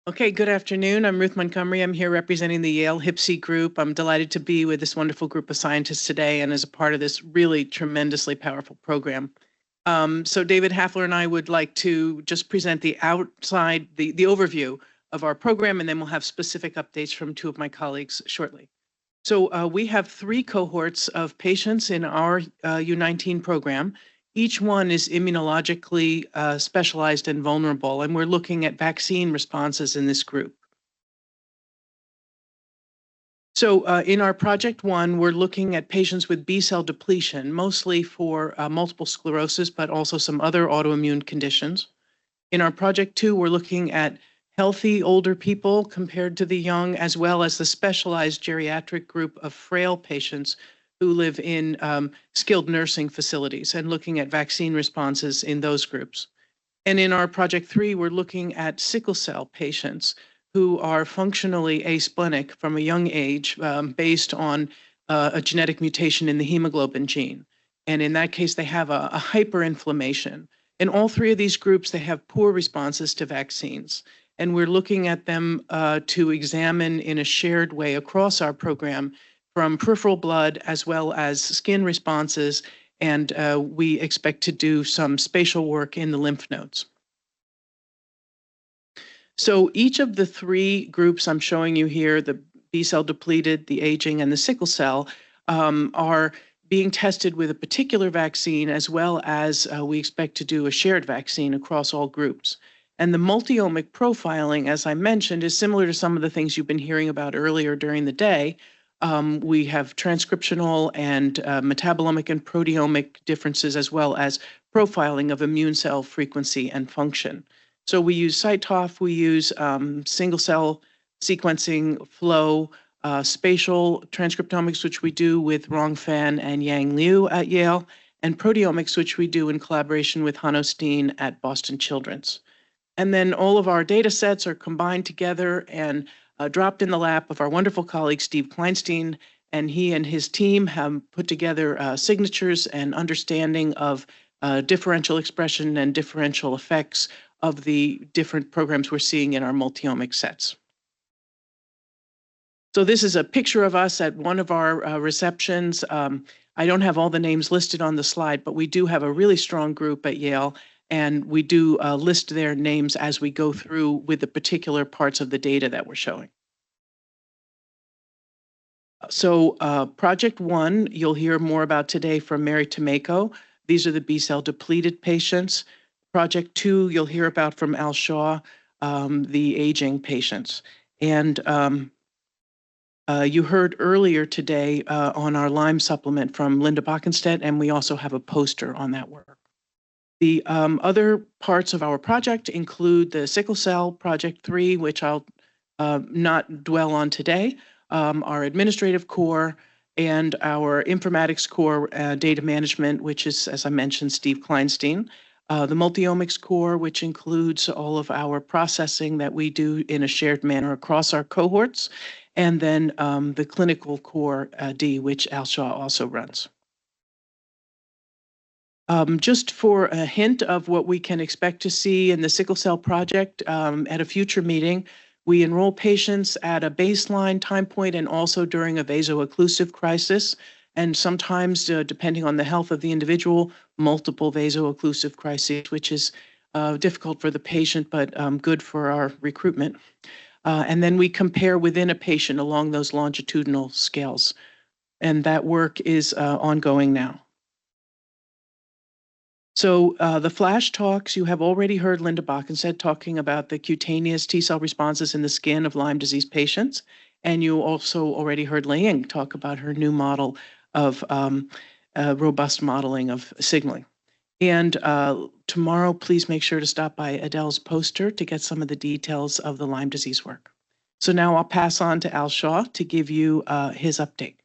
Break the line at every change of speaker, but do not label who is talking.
Okay, good afternoon. I'm Ruth Montgomery. I'm here representing the Yale HIPC group. I'm delighted to be with this wonderful group of scientists today and as a part of this really tremendously powerful program. So David Hafler and I would like to just present the overview of our program, and then we'll have specific updates from two of my colleagues shortly. So we have 3 cohorts of patients in our U19 program. Each one is immunologically specialized and vulnerable, and we're looking at vaccine responses in this group. So in our Project 1, we're looking at patients with B-cell depletion, mostly for multiple sclerosis, but also some other autoimmune conditions. In our Project 2, we're looking at healthy older people compared to the young, as well as the specialized geriatric group of frail patients who live in skilled nursing facilities, and looking at vaccine responses in those groups. And in our Project 3, we're looking at sickle cell patients who are functionally asplenic from a young age based on a genetic mutation in the hemoglobin gene. And in that case, they have a hyperinflammation. In all 3 of these groups, they have poor responses to vaccines. And we're looking at them to examine in a shared way across our program from peripheral blood as well as skin responses, and we expect to do some spatial work in the lymph nodes. So each of the 3 groups I'm showing you here, the B-cell depleted, the aging, and the sickle cell, are being tested with a particular vaccine, as well as we expect to do a shared vaccine across all groups. And the multi-omic profiling, as I mentioned, is similar to some of the things you've been hearing about earlier during the day. We have transcriptional and metabolomic and proteomic differences, as well as profiling of immune cell frequency and function. So we use CyTOF, we use single cell sequencing, flow, spatial transcriptomics, which we do with Rongfan and Yang Liu at Yale, and proteomics, which we do in collaboration with Hanno Steen at Boston Children's. And then all of our data sets are combined together and dropped in the lap of our wonderful colleague, Steve Kleinstein, and he and his team have put together signatures and understanding of differential expression and differential effects of the different programs we're seeing in our multi-omic sets. So this is a picture of us at one of our receptions. I don't have all the names listed on the slide, but we do have a really strong group at Yale, and we do list their names as we go through with the particular parts of the data that we're showing. So Project 1, you'll hear more about today from Mary Tomeko. These are the B-cell depleted patients. Project 2, you'll hear about from Al Shaw, the aging patients. And you heard earlier today on our Lyme supplement from Linda Bockenstedt, and we also have a poster on that work. The other parts of our project include the sickle cell Project 3, which I'll not dwell on today, our administrative core, and our informatics core data management, which is, as I mentioned, Steve Kleinstein. The multi-omics core, which includes all of our processing that we do in a shared manner across our cohorts, and then the clinical core D, which Al Shaw also runs. Just for a hint of what we can expect to see in the sickle cell project at a future meeting, we enroll patients at a baseline time point and also during a vaso-occlusive crisis, and sometimes, depending on the health of the individual, multiple vaso-occlusive crises, which is difficult for the patient, but good for our recruitment. And then we compare within a patient along those longitudinal scales, and that work is ongoing now. So the flash talks, you have already heard Linda Bockenstedt talking about the cutaneous T-cell responses in the skin of Lyme disease patients, and you also already heard Lei Ying talk about her new model of robust modeling of signaling. And tomorrow, please make sure to stop by Adele's poster to get some of the details of the Lyme disease work. So now I'll pass on to Al Shaw to give you his update.